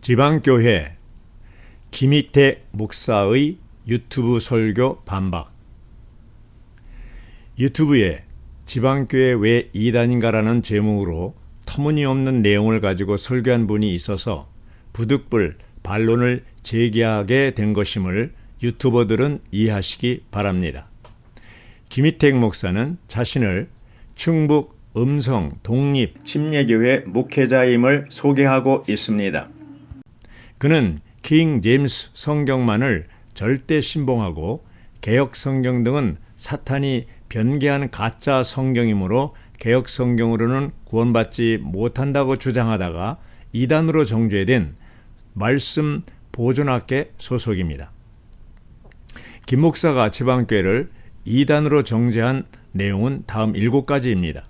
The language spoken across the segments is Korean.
지방교회 김희택 목사의 유튜브 설교 반박. 유튜브에 지방교회 왜 이단인가라는 제목으로 터무니없는 내용을 가지고 설교한 분이 있어서 부득불 반론을 제기하게 된 것임을 유튜버들은 이해하시기 바랍니다. 김희택 목사는 자신을 충북 음성 독립 침례교회 목회자임을 소개하고 있습니다. 그는 킹 제임스 성경만을 절대 신봉하고 개역 성경 등은 사탄이 변개한 가짜 성경이므로 개역 성경으로는 구원받지 못한다고 주장하다가 이단으로 정죄된 말씀 보존학계 소속입니다. 김 목사가 지방교회를 이단으로 정죄한 내용은 다음 7가지입니다.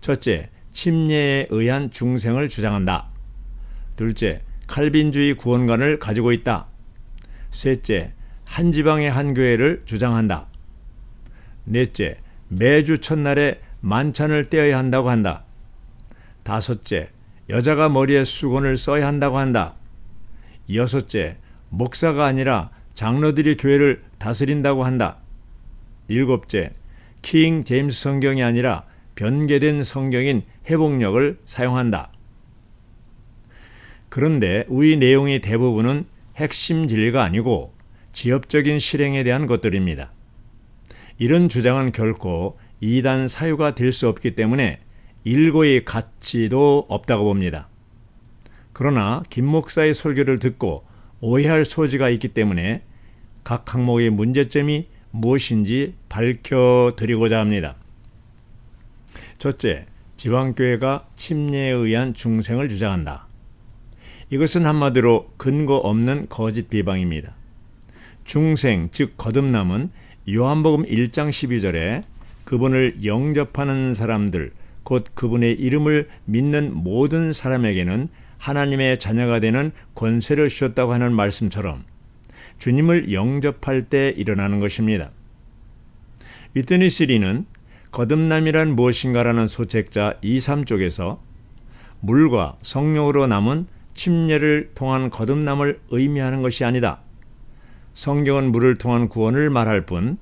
첫째, 침례에 의한 중생을 주장한다. 둘째, 칼빈주의 구원관을 가지고 있다. 셋째, 한 지방의 한 교회를 주장한다. 넷째, 매주 첫날에 만찬을 떼어야 한다고 한다. 다섯째, 여자가 머리에 수건을 써야 한다고 한다. 여섯째, 목사가 아니라 장로들이 교회를 다스린다고 한다. 일곱째, 킹 제임스 성경이 아니라 변개된 성경인 회복력을 사용한다. 그런데 위 내용의 대부분은 핵심 진리가 아니고 지엽적인 실행에 대한 것들입니다. 이런 주장은 결코 이단 사유가 될 수 없기 때문에 일고의 가치도 없다고 봅니다. 그러나 김 목사의 설교를 듣고 오해할 소지가 있기 때문에 각 항목의 문제점이 무엇인지 밝혀드리고자 합니다. 첫째, 지방교회가 침례에 의한 중생을 주장한다. 이것은 한마디로 근거 없는 거짓 비방입니다. 중생, 즉 거듭남은 요한복음 1장 12절에 그분을 영접하는 사람들, 곧 그분의 이름을 믿는 모든 사람에게는 하나님의 자녀가 되는 권세를 주셨다고 하는 말씀처럼 주님을 영접할 때 일어나는 것입니다. 위트니스 리는 거듭남이란 무엇인가라는 소책자 2, 3쪽에서 물과 성령으로 남은 침례를 통한 거듭남을 의미하는 것이 아니다. 성경은 물을 통한 구원을 말할 뿐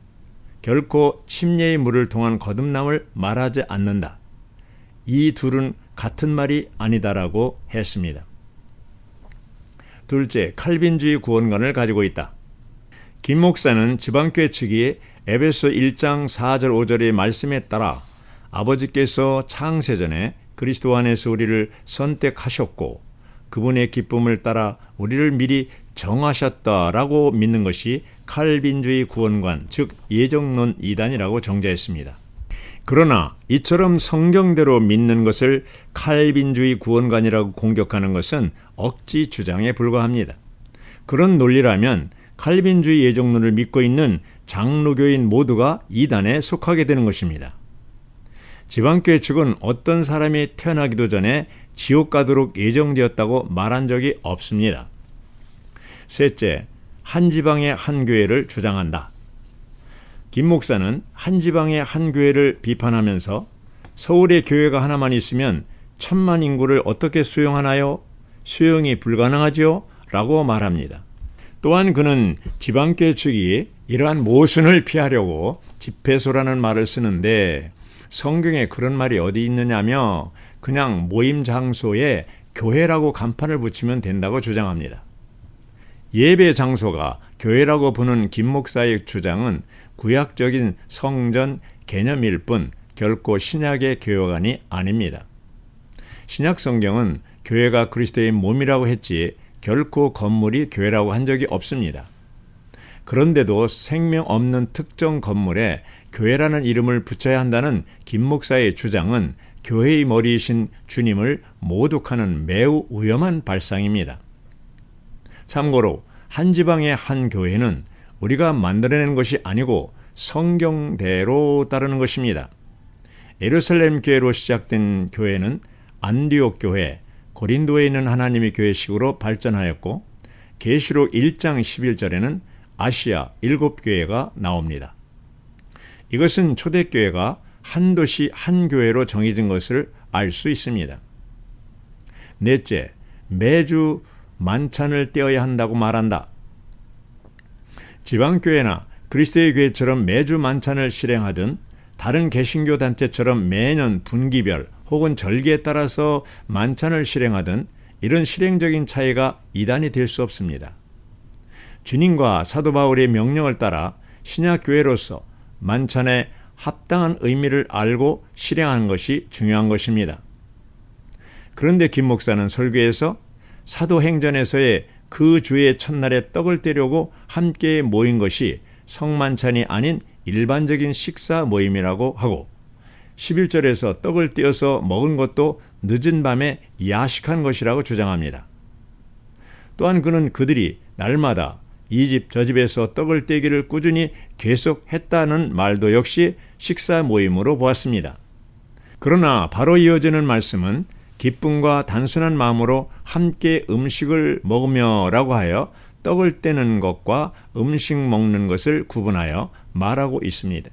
결코 침례의 물을 통한 거듭남을 말하지 않는다. 이 둘은 같은 말이 아니다라고 했습니다. 둘째, 칼빈주의 구원관을 가지고 있다. 김 목사는 지방교회 측이 에베소 1장 4절 5절의 말씀에 따라 아버지께서 창세전에 그리스도 안에서 우리를 선택하셨고 그분의 기쁨을 따라 우리를 미리 정하셨다라고 믿는 것이 칼빈주의 구원관, 즉 예정론 이단이라고 정죄했습니다. 그러나 이처럼 성경대로 믿는 것을 칼빈주의 구원관이라고 공격하는 것은 억지 주장에 불과합니다. 그런 논리라면 칼빈주의 예정론을 믿고 있는 장로교인 모두가 이단에 속하게 되는 것입니다. 지방교회 측은 어떤 사람이 태어나기도 전에 지옥 가도록 예정되었다고 말한 적이 없습니다. 셋째, 한 지방의 한 교회를 주장한다. 김 목사는 한 지방의 한 교회를 비판하면서 서울에 교회가 하나만 있으면 1000만 인구를 어떻게 수용하나요? 수용이 불가능하죠? 라고 말합니다. 또한 그는 지방교회 측이 이러한 모순을 피하려고 집회소라는 말을 쓰는데 성경에 그런 말이 어디 있느냐며 그냥 모임 장소에 교회라고 간판을 붙이면 된다고 주장합니다. 예배 장소가 교회라고 부는 김 목사의 주장은 구약적인 성전 개념일 뿐 결코 신약의 교회관이 아닙니다. 신약 성경은 교회가 그리스도의 몸이라고 했지 결코 건물이 교회라고 한 적이 없습니다. 그런데도 생명 없는 특정 건물에 교회라는 이름을 붙여야 한다는 김 목사의 주장은 교회의 머리이신 주님을 모독하는 매우 위험한 발상입니다. 참고로 한 지방의 한 교회는 우리가 만들어낸 것이 아니고 성경대로 따르는 것입니다. 예루살렘 교회로 시작된 교회는 안디옥 교회, 고린도에 있는 하나님의 교회식으로 발전하였고 계시록 1장 11절에는 아시아 7교회가 나옵니다. 이것은 초대교회가 한 도시 한 교회로 정해진 것을 알 수 있습니다. 넷째, 매주 만찬을 떼어야 한다고 말한다. 지방교회나 그리스도의 교회처럼 매주 만찬을 실행하든 다른 개신교 단체처럼 매년 분기별 혹은 절기에 따라서 만찬을 실행하든 이런 실행적인 차이가 이단이 될 수 없습니다. 주님과 사도 바울의 명령을 따라 신약교회로서 만찬의 합당한 의미를 알고 실행하는 것이 중요한 것입니다. 그런데 김 목사는 설교에서 사도행전에서의 그 주의 첫날에 떡을 떼려고 함께 모인 것이 성만찬이 아닌 일반적인 식사 모임이라고 하고 11절에서 떡을 떼어서 먹은 것도 늦은 밤에 야식한 것이라고 주장합니다. 또한 그는 그들이 날마다 이 집 저 집에서 떡을 떼기를 꾸준히 계속했다는 말도 역시 식사 모임으로 보았습니다. 그러나 바로 이어지는 말씀은 기쁨과 단순한 마음으로 함께 음식을 먹으며라고 하여 떡을 떼는 것과 음식 먹는 것을 구분하여 말하고 있습니다.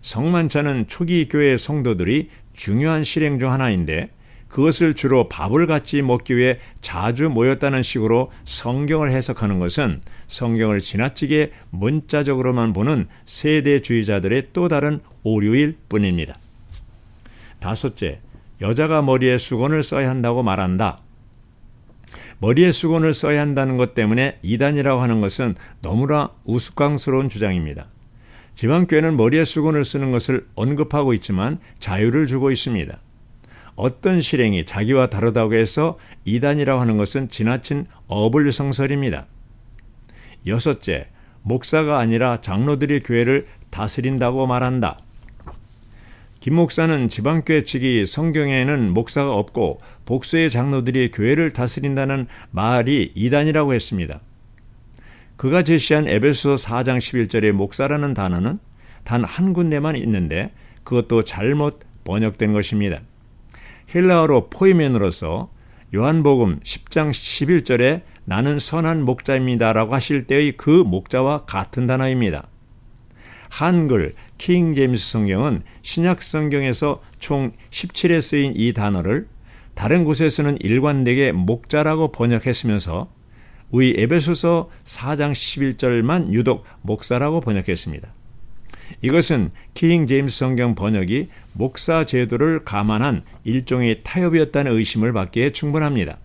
성만찬은 초기 교회 성도들이 중요한 실행 중 하나인데 그것을 주로 밥을 같이 먹기 위해 자주 모였다는 식으로 성경을 해석하는 것은 성경을 지나치게 문자적으로만 보는 세대주의자들의 또 다른 오류일 뿐입니다. 다섯째, 여자가 머리에 수건을 써야 한다고 말한다. 머리에 수건을 써야 한다는 것 때문에 이단이라고 하는 것은 너무나 우스꽝스러운 주장입니다. 지방교회는 머리에 수건을 쓰는 것을 언급하고 있지만 자유를 주고 있습니다. 어떤 실행이 자기와 다르다고 해서 이단이라고 하는 것은 지나친 어불성설입니다. 여섯째, 목사가 아니라 장로들이 교회를 다스린다고 말한다. 김 목사는 지방교회 측이 성경에는 목사가 없고 복수의 장로들이 교회를 다스린다는 말이 이단이라고 했습니다. 그가 제시한 에베소서 4장 11절의 목사라는 단어는 단 한 군데만 있는데 그것도 잘못 번역된 것입니다. 헬라어로 포이멘으로서 요한복음 10장 11절에 나는 선한 목자입니다라고 하실 때의 그 목자와 같은 단어입니다. 한글 킹 제임스 성경은 신약 성경에서 총 17에 쓰인 이 단어를 다른 곳에서는 일관되게 목자라고 번역했으면서 우리 에베소서 4장 11절만 유독 목사라고 번역했습니다. 이것은 킹 제임스 성경 번역이 목사 제도를 감안한 일종의 타협이었다는 의심을 받기에 충분합니다.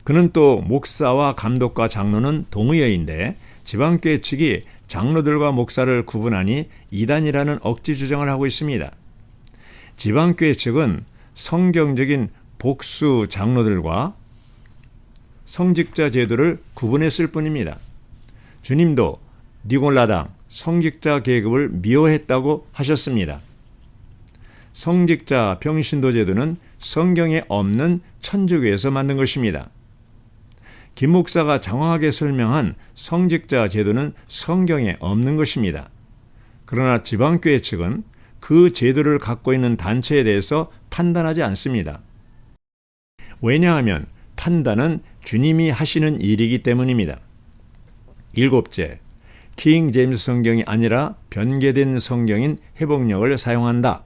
그는 또 목사와 감독과 장로는 동의어인데 지방교회 측이 장로들과 목사를 구분하니 이단이라는 억지 주장을 하고 있습니다. 지방교회 측은 성경적인 복수 장로들과 성직자 제도를 구분했을 뿐입니다. 주님도 니골라당 성직자 계급을 미워했다고 하셨습니다. 성직자 평신도 제도는 성경에 없는 천주교에서 만든 것입니다. 김 목사가 장황하게 설명한 성직자 제도는 성경에 없는 것입니다. 그러나 지방교회 측은 그 제도를 갖고 있는 단체에 대해서 판단하지 않습니다. 왜냐하면 판단은 주님이 하시는 일이기 때문입니다. 일곱째, 킹 제임스 성경이 아니라 변개된 성경인 회복력을 사용한다.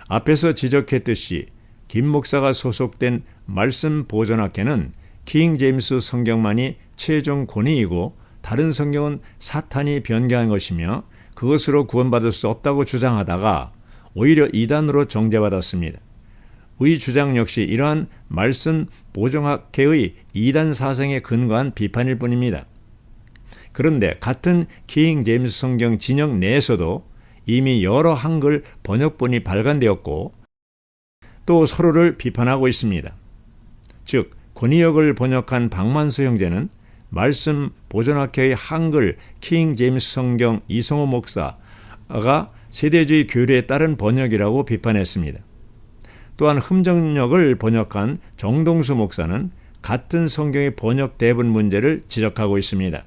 앞에서 지적했듯이 김 목사가 소속된 말씀 보존학회는 킹 제임스 성경만이 최종 권위이고 다른 성경은 사탄이 변개한 것이며 그것으로 구원받을 수 없다고 주장하다가 오히려 이단으로 정죄받았습니다. 우리 주장 역시 이러한 말씀 보존학회의 이단 사상에 근거한 비판일 뿐입니다. 그런데 같은 킹 제임스 성경 진영 내에서도 이미 여러 한글 번역본이 발간되었고 또 서로를 비판하고 있습니다. 즉 권위역을 번역한 박만수 형제는 말씀 보존학회의 한글 킹 제임스 성경 이성호 목사가 세대주의 교리에 따른 번역이라고 비판했습니다. 또한 흠정역을 번역한 정동수 목사는 같은 성경의 번역 대본 문제를 지적하고 있습니다.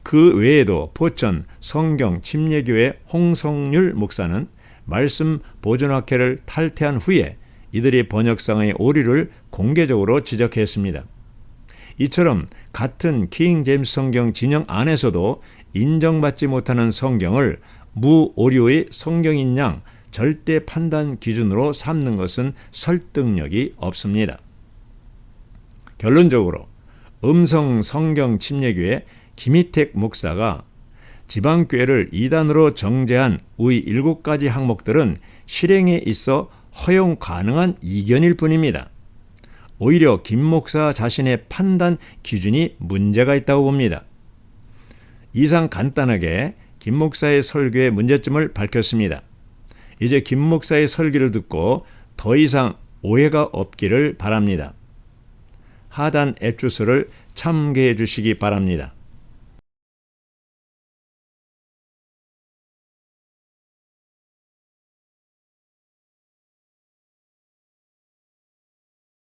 그 외에도 포천 성경 침례교회 홍성률 목사는 말씀 보존학회를 탈퇴한 후에 이들의 번역상의 오류를 공개적으로 지적했습니다. 이처럼 같은 킹 제임스 성경 진영 안에서도 인정받지 못하는 성경을 무오류의 성경인 양 절대 판단 기준으로 삼는 것은 설득력이 없습니다. 결론적으로 음성 성경 침례교회 김희택 목사가 지방교회를 이단으로 정죄한 의 7가지 항목들은 실행에 있어 허용 가능한 이견일 뿐입니다. 오히려 김 목사 자신의 판단 기준이 문제가 있다고 봅니다. 이상 간단하게 김 목사의 설교의 문제점을 밝혔습니다. 이제 김 목사의 설교를 듣고 더 이상 오해가 없기를 바랍니다. 하단 앱 주소를 참고해 주시기 바랍니다.